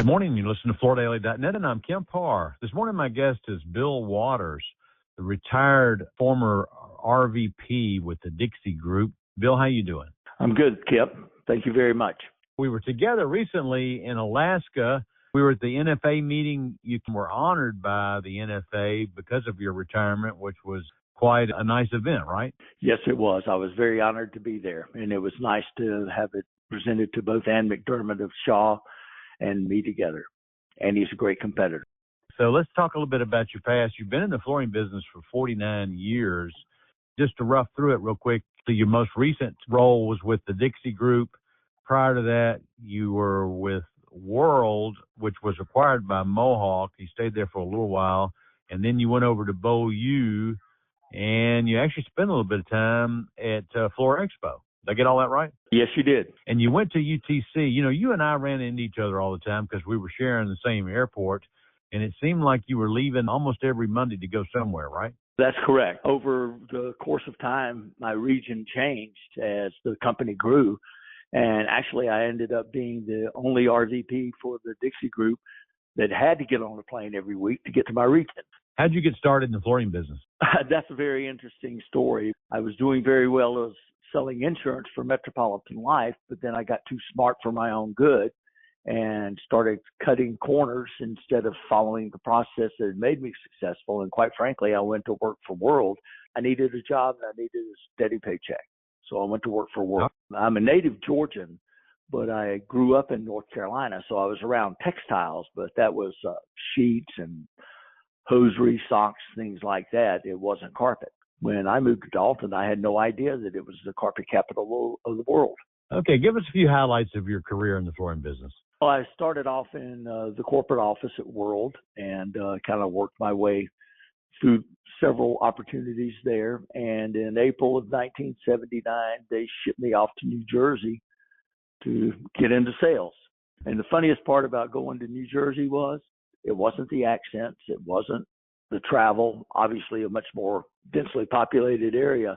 Good morning. You listen to FloorDaily.net, and I'm Kemp Harr. This morning, my guest is Bill Waters, the retired former RVP with the Dixie Group. Bill, how you doing? I'm good, Kemp. Thank you very much. We were together recently in Alaska. We were at the NFA meeting. You were honored by the NFA because of your retirement, which was quite a nice event, right? Yes, it was. I was very honored to be there, and it was nice to have it presented to both Ann McDermott of Shaw and me together. And he's a great competitor. So let's talk a little bit about your past. You've been in the flooring business for 49 years. Just to rough through it real quick, so your most recent role was with the Dixie Group. Prior to that, you were with World, which was acquired by Mohawk. You stayed there for a little while, and then you went over to BOU, and you actually spent a little bit of time at Floor Expo. Did I get all that right? Yes, you did. And you went to UTC. You know, you and I ran into each other all the time because we were sharing the same airport, and it seemed like you were leaving almost every Monday to go somewhere, right? That's correct. Over the course of time, my region changed as the company grew, and actually I ended up being the only RVP for the Dixie Group that had to get on a plane every week to get to my region. How'd you get started in the flooring business? That's a very interesting story. I was doing very well as selling insurance for Metropolitan Life, but then I got too smart for my own good and started cutting corners instead of following the process that had made me successful. And quite frankly, I went to work for World. I needed a job and I needed a steady paycheck. So I went to work for World. I'm a native Georgian, but I grew up in North Carolina. So I was around textiles, but that was sheets and hosiery, socks, things like that. It wasn't carpet. When I moved to Dalton, I had no idea that it was the carpet capital of the world. Okay, give us a few highlights of your career in the flooring business. Well, I started off in the corporate office at World and kind of worked my way through several opportunities there. And in April of 1979, they shipped me off to New Jersey to get into sales. And the funniest part about going to New Jersey was it wasn't the accents, it wasn't the travel, obviously a much more densely populated area.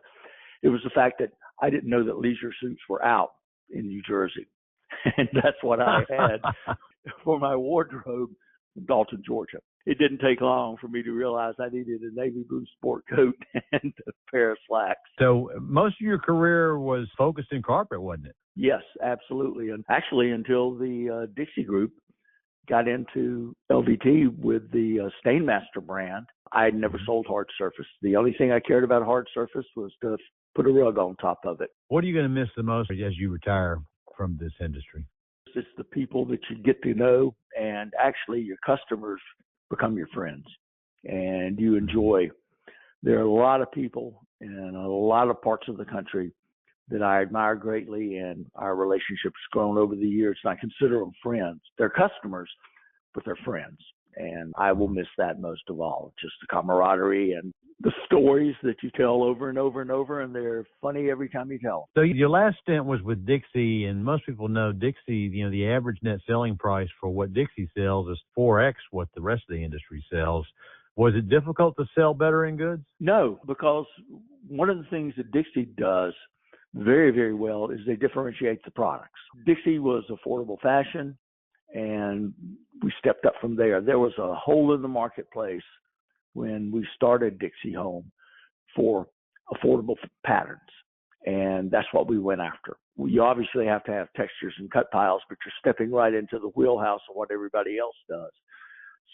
It was the fact that I didn't know that leisure suits were out in New Jersey. And that's what I had for my wardrobe in Dalton, Georgia. It didn't take long for me to realize I needed a navy blue sport coat and a pair of slacks. So most of your career was focused in carpet, wasn't it? Yes, absolutely. And actually until the Dixie Group got into LVT with the Stainmaster brand, I had never sold hard surface. The only thing I cared about hard surface was to put a rug on top of it. What are you going to miss the most as you retire from this industry? It's the people that you get to know, and actually your customers become your friends, and you enjoy. There are a lot of people in a lot of parts of the country that I admire greatly, and our relationship's grown over the years, and I consider them friends. They're customers, but they're friends, and I will miss that most of all, just the camaraderie and the stories that you tell over and over and over, and they're funny every time you tell them. So your last stint was with Dixie, and most people know Dixie, you know, the average net selling price for what Dixie sells is 4X what the rest of the industry sells. Was it difficult to sell better-end goods? No, because one of the things that Dixie does very, very well is they differentiate the products. Dixie was affordable fashion, and we stepped up from there. There was a hole in the marketplace when we started Dixie Home for affordable patterns, and that's what we went after. You obviously have to have textures and cut piles, but you're stepping right into the wheelhouse of what everybody else does.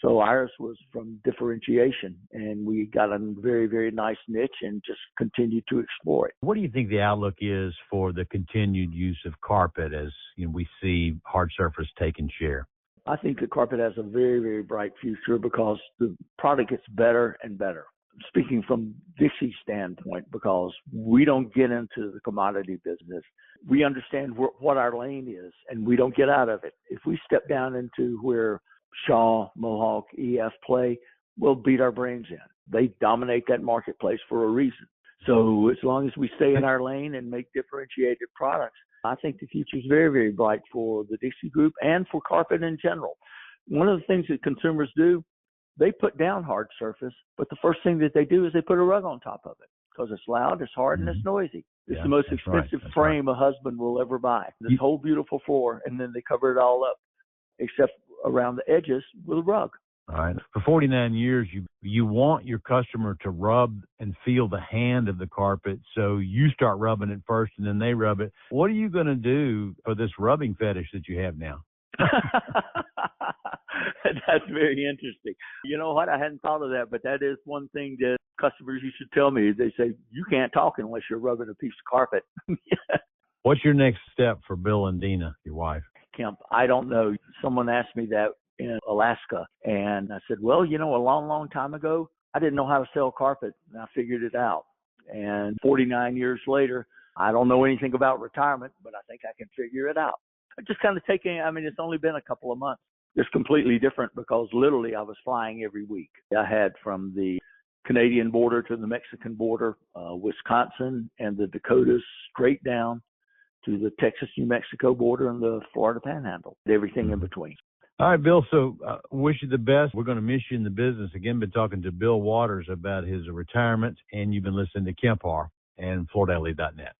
So ours was from differentiation, and we got a very, very nice niche and just continued to explore it. What do you think the outlook is for the continued use of carpet as we see hard surface taking share? I think that carpet has a very, very bright future because the product gets better and better. Speaking from Dixie's standpoint, because we don't get into the commodity business. We understand what our lane is, and we don't get out of it. If we step down into where Shaw, Mohawk, EF play, we'll beat our brains in. They dominate that marketplace for a reason. So as long as we stay in our lane and make differentiated products, I think the future is very, very bright for the Dixie Group and for carpet in general. One of the things that consumers do, they put down hard surface, but the first thing that they do is they put a rug on top of it because it's loud, it's hard, and it's noisy. It's the most expensive frame a husband will ever buy. This whole beautiful floor, and then they cover it all up, except around the edges with a rug. All right. For 49 years, you want your customer to rub and feel the hand of the carpet, so you start rubbing it first and then they rub it. What are you going to do for this rubbing fetish that you have now? That's very interesting. You know what? I hadn't thought of that, but that is one thing that customers used to tell me. They say, you can't talk unless you're rubbing a piece of carpet. What's your next step for Bill and Dina, your wife? Kemp, I don't know. Someone asked me that in Alaska, and I said, well, you know, a long, long time ago, I didn't know how to sell carpet, and I figured it out. And 49 years later, I don't know anything about retirement, but I think I can figure it out. Just kind of it's only been a couple of months. It's completely different because literally I was flying every week. I had from the Canadian border to the Mexican border, Wisconsin and the Dakotas, straight down to the Texas-New Mexico border and the Florida Panhandle, everything in between. All right, Bill, so wish you the best. We're going to miss you in the business. Again, been talking to Bill Waters about his retirement, and you've been listening to Kemp Harr and FloorDaily.net.